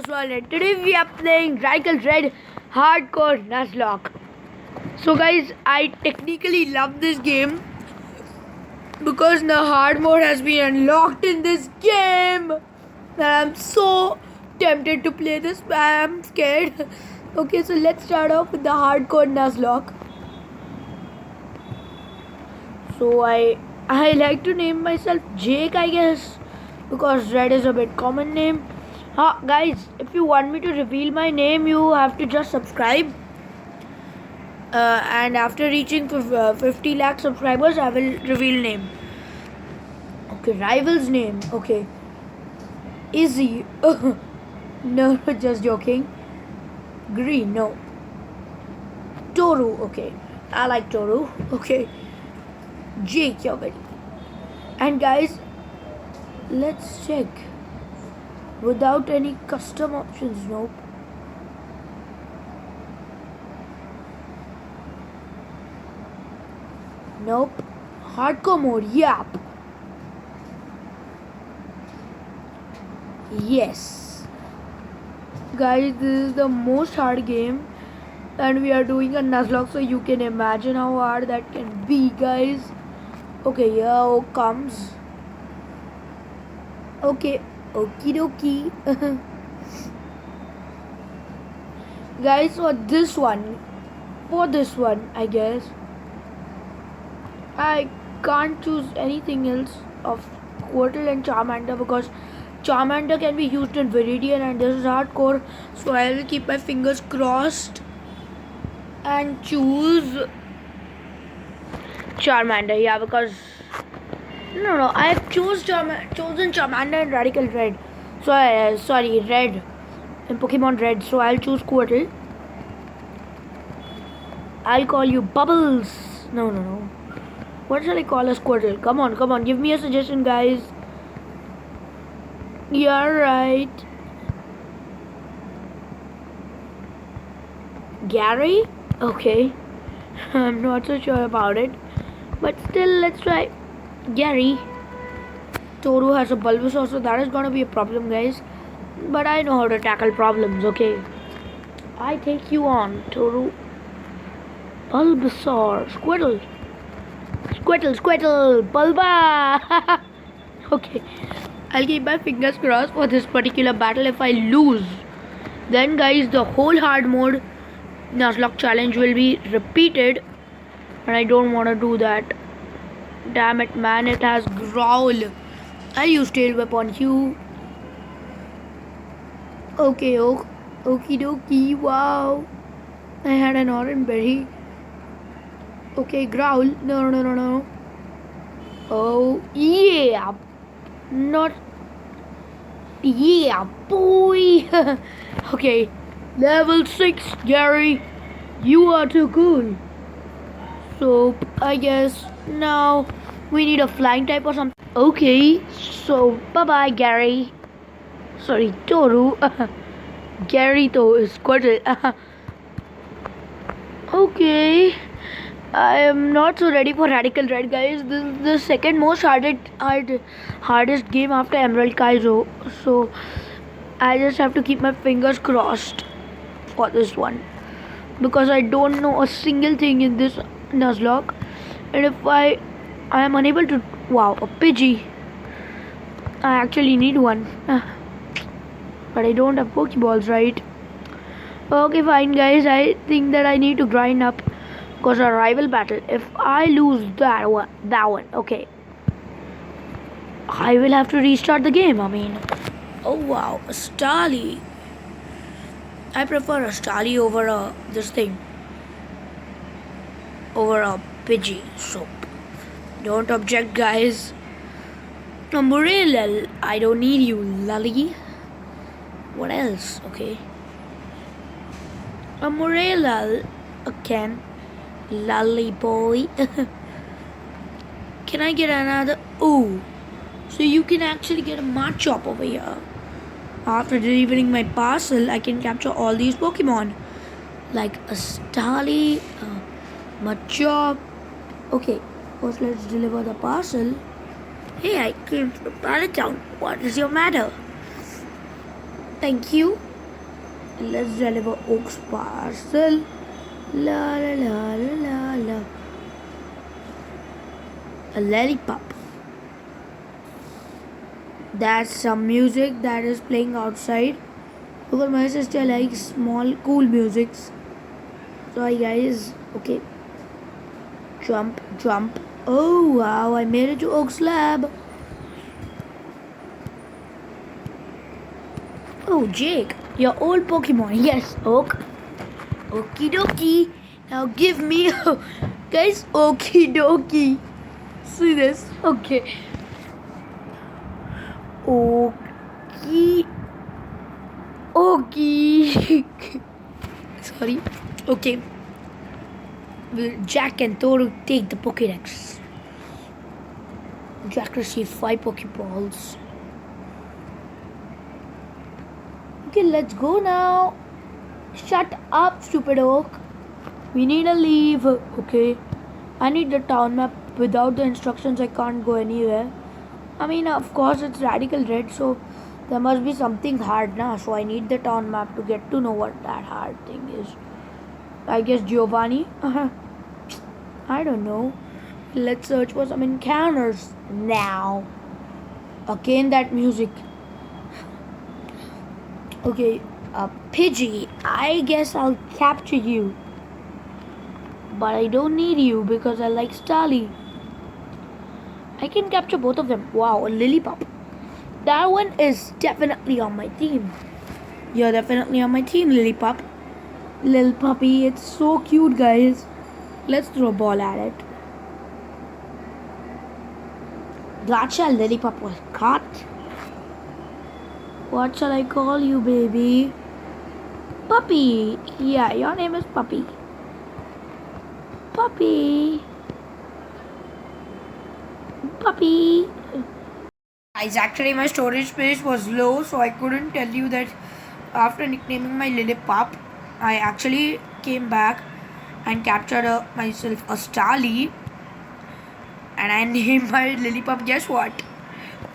World, and today we are playing Radical Red Hardcore Nuzlocke. So guys, I technically love this game because the hard mode has been unlocked in this game. And I'm so tempted to play this, but I'm scared. Okay, so let's start off with the Hardcore Nuzlocke. So I like to name myself Jake, I guess, because Red is a bit common name. Guys, if you want me to reveal my name, you have to just subscribe. And after reaching 50 lakh subscribers, I will reveal name. Okay, rival's name. Okay, Izzy. No, just joking. Green. No. Toru. Okay, I like Toru. Okay, Jake, you're ready. And guys, let's check. Without any custom options, nope. Nope. Hardcore mode, yep. Yes. Guys, this is the most hard game. And we are doing a Nuzlocke, so you can imagine how hard that can be, guys. Okay, here comes. Okay. Okie dokie. Guys, for this one, I guess I can't choose anything else of Squirtle and Charmander because Charmander can be used in Viridian and this is hardcore, so I will keep my fingers crossed and choose Charmander. Yeah, because no, I have chosen Charmander and Radical Red. So sorry, Red in Pokemon Red. So I'll choose Squirtle. I'll call you Bubbles. No. What shall I call a Squirtle? Come on. Give me a suggestion, guys. You're right. Gary? Okay. I'm not so sure about it. But still, let's try. Gary. Toru has a Bulbasaur, so that is gonna be a problem, guys. But I know how to tackle problems, okay? I take you on, Toru. Bulbasaur. Squirtle, Bulba! Okay. I'll keep my fingers crossed for this particular battle. If I lose, then guys, the whole hard mode Nuzlocke challenge will be repeated. And I don't want to do that. Damn it, man, it has Growl. I'll use Tail Whip on you. Okay, okie dokie, wow. I had an orange berry. Okay, Growl. No. Oh, yeah. Not. Yeah, boy. Okay, level 6, Gary. You are too cool. So, I guess now we need a flying type or something. Okay, so bye-bye, Gary. Sorry, Toru. Gary though is Squirtle. Okay, I am not so ready for Radical Red, guys. This is the second most hardest game after Emerald Kaizo. So I just have to keep my fingers crossed for this one because I don't know a single thing in this Nuzlocke, and if I am unable to. Wow, a Pidgey. I actually need one. But I don't have Pokeballs, right? Okay, fine, guys. I think that I need to grind up because a rival battle. If I lose that one, okay, I will have to restart the game. I mean, oh wow, a Starly. I prefer a Starly over this thing. Over a Pidgey. So don't object, guys. No, Morello, I don't need you, Lully. What else? Okay. A Morello again. Lully boy. Can I get another? Ooh. So you can actually get a Machop over here. After delivering my parcel, I can capture all these Pokemon. Like a Starly, Machop. Okay. First, let's deliver the parcel. Hey, I came to the Planet Town. What is your matter? Thank you. Let's deliver Oak's parcel. La la la la la la. A lollipop. That's some music that is playing outside because my sister likes small cool musics. Sorry guys. Okay. Jump, jump. Oh wow, I made it to Oak's lab. Oh Jake, your old Pokemon. Yes, Oak. Okie dokie. Now give me guys, okie dokie. See this? Okay. Okie. Okay. Sorry. Okay. Will Jack and Toru take the Pokédex? Jack received 5 Pokeballs. Okay, let's go now. Shut up, stupid Oak. We need a leave. Okay. I need the town map. Without the instructions, I can't go anywhere. I mean, of course, it's Radical Red, so there must be something hard now. So I need the town map to get to know what that hard thing is. I guess Giovanni? I don't know. Let's search for some encounters now. Again, that music. Okay, Pidgey, I guess I'll capture you. But I don't need you because I like Starly. I can capture both of them. Wow, a Lillipup. That one is definitely on my team. You're definitely on my team, Lillipup. Lil puppy, it's so cute, guys. Let's throw a ball at it. Gotcha, Lillipup was caught. What shall I call you, baby? Puppy. Yeah, your name is Puppy. Puppy. Puppy. Guys, actually my storage space was low, so I couldn't tell you that after nicknaming my Lillipup, I actually came back and captured myself a Starly, and I named my Lillipup. Guess what?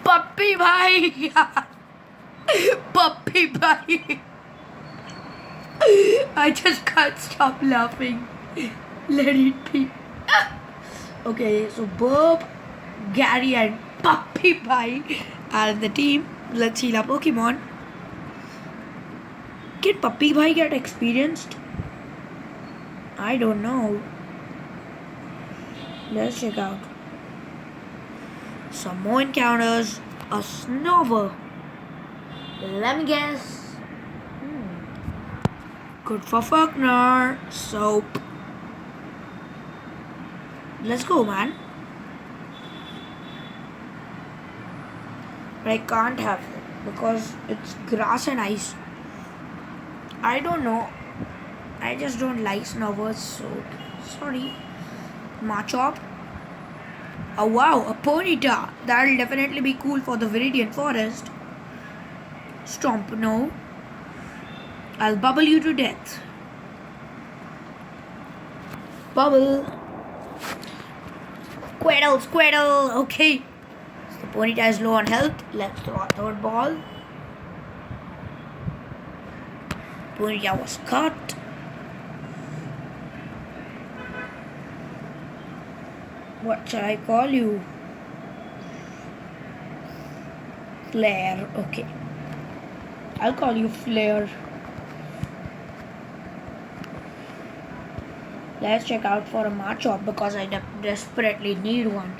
Puppy bhai. Puppy bhai. I just can't stop laughing. Let it be. Okay, so Bob, Gary, and Puppy bhai are in the team. Let's heal our Pokemon. Can Puppy bhai get experienced? I don't know. Let's check out. Some more encounters. A Snover. Let me guess. Good for Faulkner. Soap. Let's go, man. But I can't have it because it's grass and ice. I don't know. I just don't like Snovers, so sorry. Machop. Oh wow, a Ponyta. That'll definitely be cool for the Viridian Forest. Stomp, no. I'll bubble you to death. Bubble. Squirtle, Squirtle. Okay. So the Ponyta is low on health. Let's throw a third ball. Ponyta was caught. What shall I call you? Flare. Okay. I'll call you Flare. Let's check out for a Machop because I desperately need one.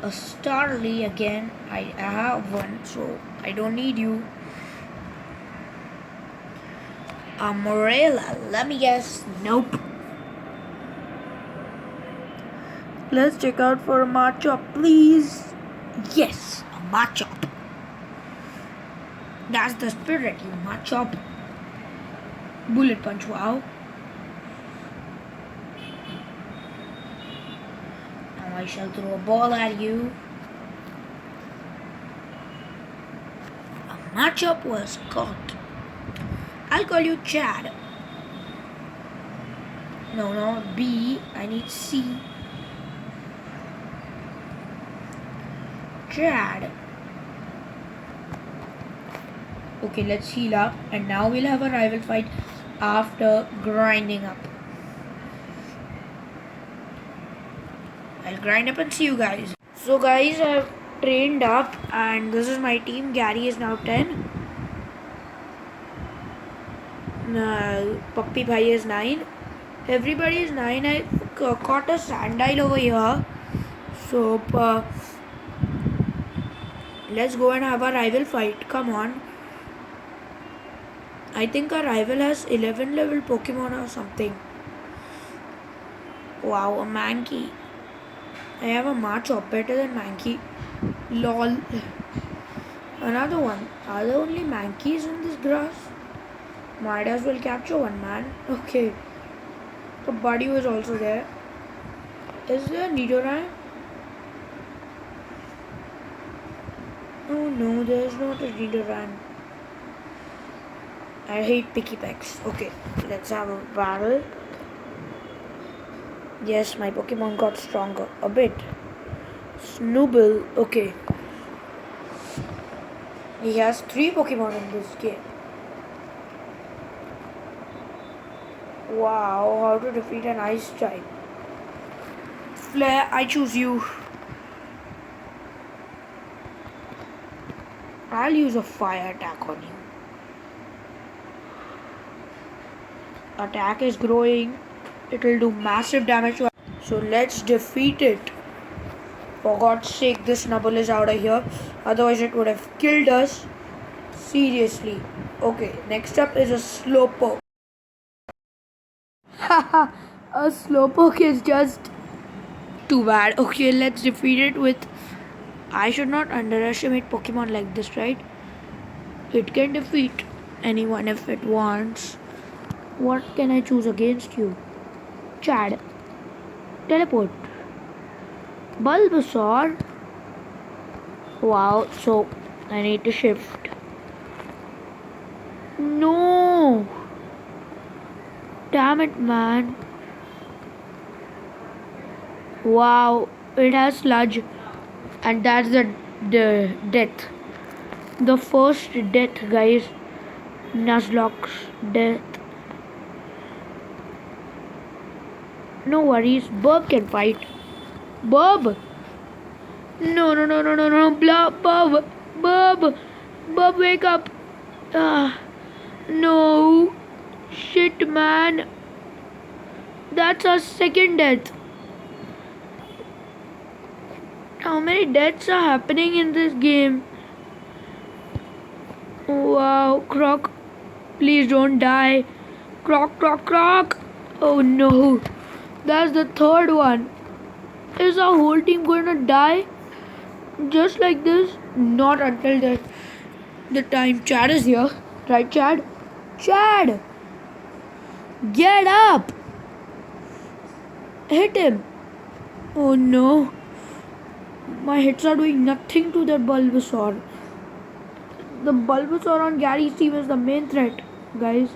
A Starly again. I have one, so I don't need you. A Morella. Let me guess. Nope. Let's check out for a Machop, please. Yes, a Machop. That's the spirit, you Machop. Bullet Punch, wow. Now I shall throw a ball at you. A Machop was caught. I'll call you Chad. No, B. I need C. Chad. Okay, let's heal up, and now we'll have a rival fight after grinding up. I'll grind up and see you guys. So guys, I've trained up and this is my team. Gary is now 10. Puppy Bhai is 9. Everybody is 9. I caught a Sandile over here. So let's go and have a rival fight. Come on. I think our rival has 11 level Pokemon or something. Wow, a Mankey. I have a Machop better than Mankey. Lol. Another one. Are there only Mankeys in this grass? Might as well capture one, man. Okay. The buddy was also there. Is there Nidoran? Oh no, there's not a Nidoran. I hate Pikipeks. Okay, let's have a battle. Yes, my Pokemon got stronger a bit. Snubbull, okay. He has 3 Pokemon in this game. Wow, how to defeat an ice type. Flare, I choose you. I'll use a fire attack on you. Attack is growing. It will do massive damage to us. So let's defeat it. For God's sake, this Snubbull is out of here. Otherwise it would have killed us. Seriously. Okay, next up is a Slowpoke. Haha, a Slowpoke is just too bad. Okay, let's defeat it with... I should not underestimate Pokemon like this, right? It can defeat anyone if it wants. What can I choose against you? Chad. Teleport. Bulbasaur. Wow, so I need to shift. No! Damn it, man. Wow, it has Sludge. And that's the death. The first death, guys. Nuzlocke's death. No worries, Burb can fight. Burb! No, no, no, no, no, no, Burb! Burb! Burb, wake up! No! Shit, man! That's our second death. How many deaths are happening in this game? Wow, Croc, please don't die. Croc, Croc, Croc! Oh no, that's the third one. Is our whole team going to die? Just like this? Not until the time Chad is here. Right, Chad? Chad! Get up! Hit him! Oh no. My hits are doing nothing to that Bulbasaur. The Bulbasaur on Gary's team is the main threat, guys.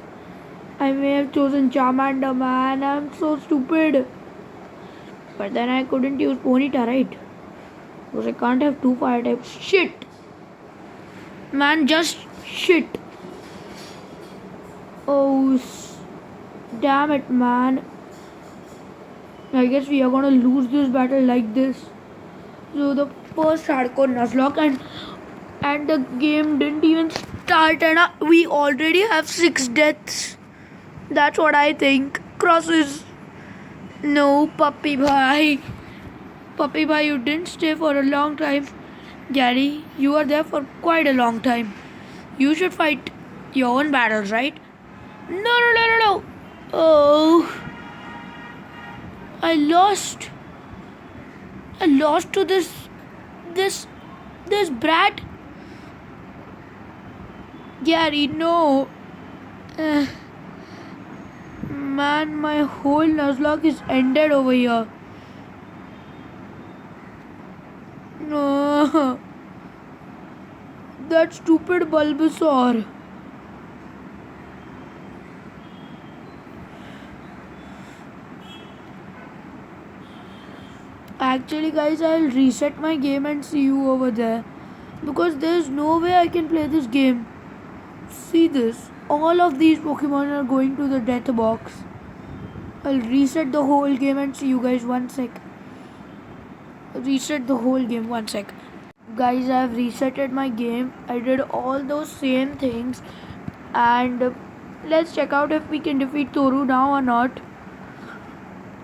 I may have chosen Charmander, man. I'm so stupid. But then I couldn't use Ponyta, right? Because I can't have 2 fire types. Shit! Man, just shit. Oh, damn it, man. I guess we are gonna lose this battle like this. So the first hardcore Nuzlocke and the game didn't even start and we already have 6 deaths. That's what I think. Crosses. No, Puppy Bhai. Puppy Bhai, you didn't stay for a long time. Gary, you are there for quite a long time. You should fight your own battles, right? No, no, no, no, no. Oh. I lost to this brat. Gary, no. Man, my whole Nuzlocke is ended over here. No. That stupid Bulbasaur. Actually guys, I'll reset my game and see you over there, because there's no way I can play this game. See this, all of these Pokemon are going to the death box. I'll reset the whole game and see you guys. One sec. Reset the whole game. One sec. Guys, I have resetted my game. I did all those same things, and let's check out if we can defeat Toru now or not.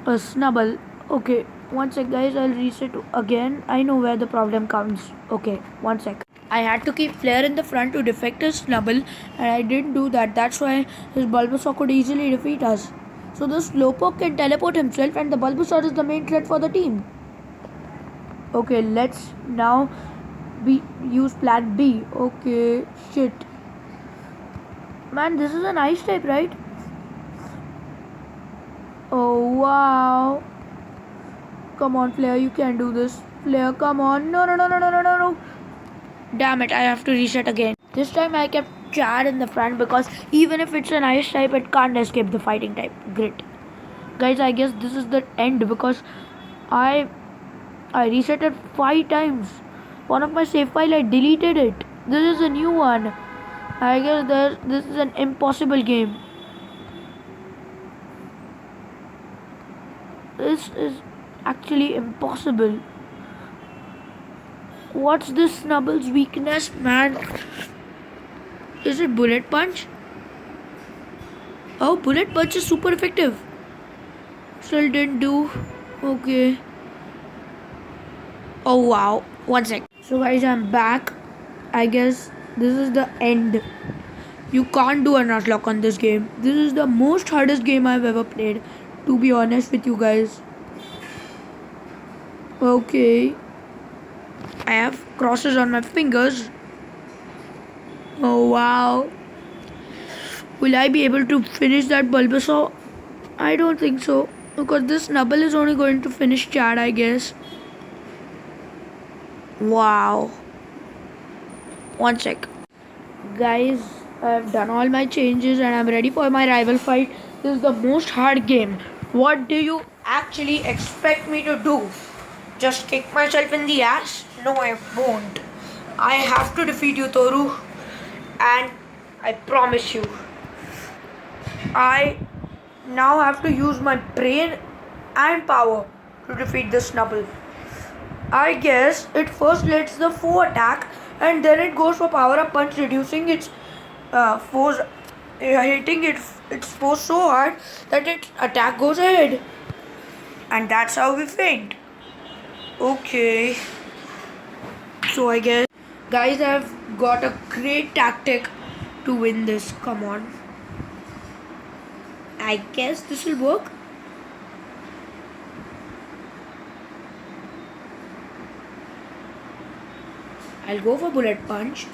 A Snubble. Okay, one sec guys, I'll reset again. I know where the problem comes. Okay, one sec. I had to keep Flare in the front to defect his Snubble, and I didn't do that. That's why his Bulbasaur could easily defeat us. So the Slowpoke can teleport himself, and the Bulbasaur is the main threat for the team. Okay, let's now use plan B. Okay, shit. Man, this is an ice type, right? Oh wow. Come on, Flare, you can do this. Flare, come on. No. Damn it, I have to reset again. This time I kept Chad in the front because even if it's an ice type, it can't escape the fighting type. Great. Guys, I guess this is the end because I reset it 5 times. One of my save file, I deleted it. This is a new one. I guess this is an impossible game. This is actually impossible. What's this Snubble's weakness, man? Is it Bullet Punch? Oh, Bullet Punch is super effective. Still didn't do. Okay. Oh wow. One sec. So guys, I'm back. I guess this is the end. You can't do a Nuzlocke on this game. This is the most hardest game I've ever played, to be honest with you guys. Okay. I have crosses on my fingers. Oh wow. Will I be able to finish that Bulbasaur? I don't think so, because this Snubble is only going to finish Chad, I guess. Wow. One sec. Guys, I've done all my changes and I'm ready for my rival fight. This is the most hard game. What do you actually expect me to do? Just kick myself in the ass? No, I won't. I have to defeat you, Toru. And I promise you, I now have to use my brain and power to defeat this Snubble. I guess it first lets the foe attack and then it goes for power up punch, reducing its foes, hitting its foe so hard that its attack goes ahead. And that's how we faint. Okay. So I guess, guys, I've got a great tactic to win this. Come on. I guess this will work. I'll go for Bullet Punch.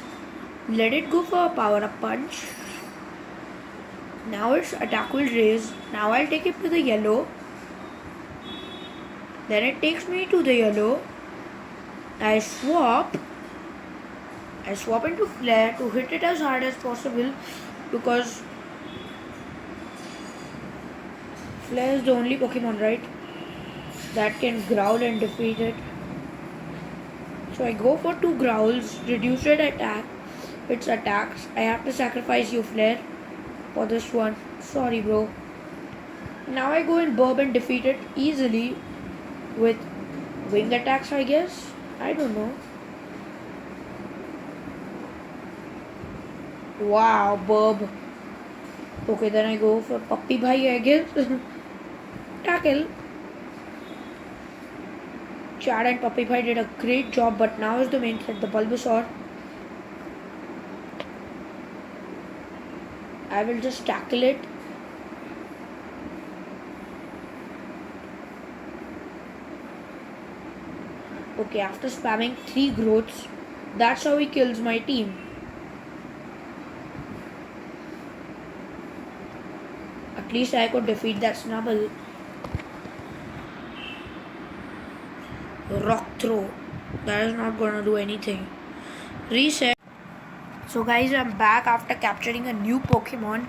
Let it go for a power up punch. Now its attack will raise. Now I'll take it to the yellow. Then it takes me to the yellow. I swap into Flare to hit it as hard as possible, because Flare is the only Pokemon, right, that can growl and defeat it. So I go for 2 growls, reduced its attacks. I have to sacrifice you, Flare, for this one. Sorry, bro. Now I go in Burb and defeat it easily with wing attacks, I guess. I don't know. Wow, Burb. Okay, then I go for Puppy Bhai, I guess. Tackle. Chad and Puppy Bhai did a great job, but now is the main threat, the Bulbasaur. I will just tackle it. Okay, after spamming 3 growths, that's how he kills my team. At least I could defeat that Snubble. Rock throw. That is not gonna do anything. Reset. So guys, I'm back after capturing a new Pokemon.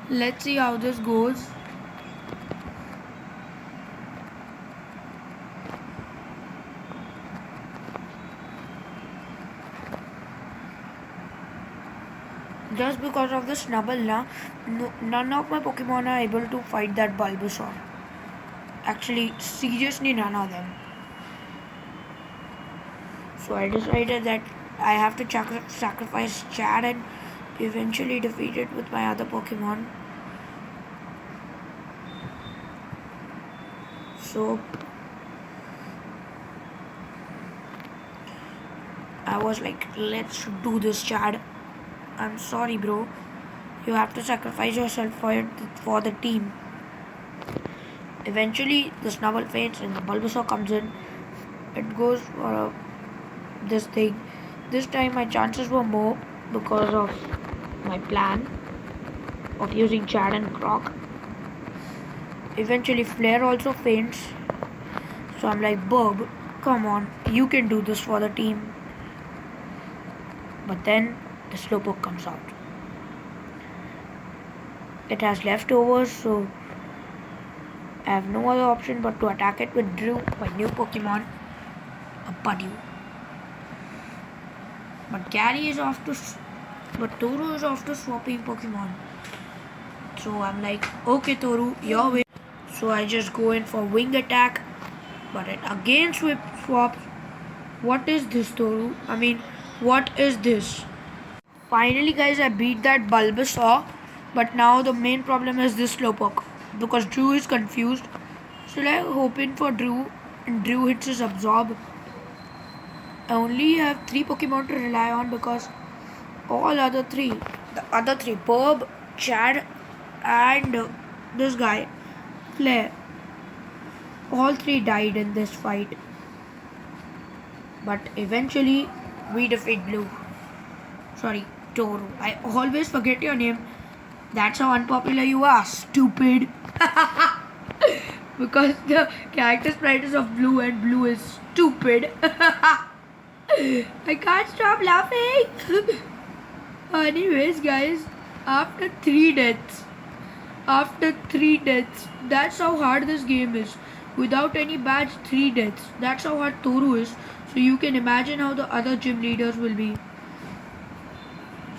Let's see how this goes. just because of the Snubbull, none of my Pokemon are able to fight that Bulbasaur. Actually, seriously, none of them. So I decided that I have to sacrifice Chad and eventually defeat it with my other Pokemon. So I was like, let's do this, Chad. I'm sorry, bro. You have to sacrifice yourself for the team. Eventually, the Snubbull faints and the Bulbasaur comes in. It goes for this thing. This time my chances were more because of my plan of using Chad and Croc. Eventually, Flare also faints. So I'm like, Bob, come on, you can do this for the team. But then the Slowpoke comes out. It has leftovers, so I have no other option but to attack it with Drew, my new Pokemon, a Pudgy. But Toru is off to swapping Pokemon. So I'm like, okay Toru, your way. So I just go in for wing attack, but it again swaps. What is this, Toru? I mean, what is this? Finally guys, I beat that Bulbasaur, but now the main problem is this Slowpoke because Drew is confused. So like hoping for Drew, and Drew hits his Absorb. I only have 3 Pokemon to rely on because the other three, Bob, Chad, and this guy, Flare, all 3 died in this fight. But eventually, we defeat Toru. I always forget your name. That's how unpopular you are, stupid. Because the character sprite is of Blue and Blue is stupid. I can't stop laughing. Anyways, guys, after 3 deaths, that's how hard this game is. Without any badge, 3 deaths. That's how hard Toru is. So you can imagine how the other gym leaders will be.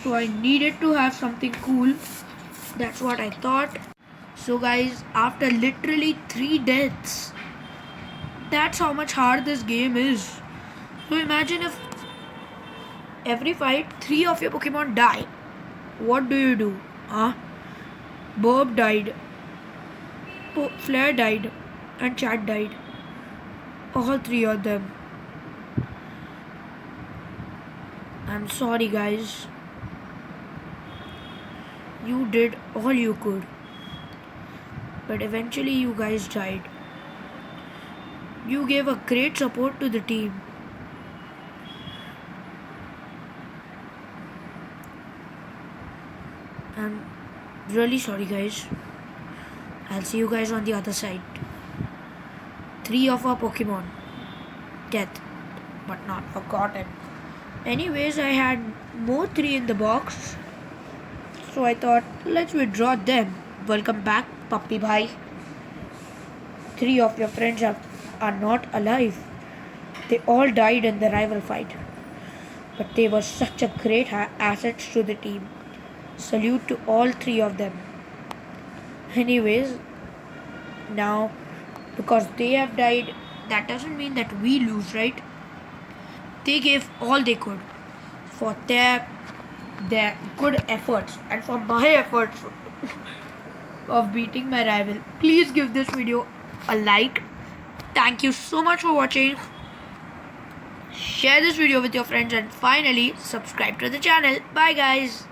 So I needed to have something cool. That's what I thought. So guys, after literally 3 deaths, that's how much hard this game is. So imagine if every fight 3 of your Pokemon die. What do you do? Bob died. Flare died. And Chad died. All 3 of them. I'm sorry guys. You did all you could. But eventually you guys died. You gave a great support to the team. I'm really sorry guys. I'll see you guys on the other side. 3 of our Pokemon. Death. But not forgotten. Anyways, I had more 3 in the box. So I thought, let's withdraw them. Welcome back, Puppy Bhai. 3 of your friends are not alive. They all died in the rival fight. But they were such a great assets to the team. Salute to all 3 of them. Anyways, now because they have died, that doesn't mean that we lose, right? They gave all they could for their good efforts and for my efforts of beating my rival. Please give this video a like. Thank you so much for watching. Share this video with your friends and finally subscribe to the channel. Bye guys.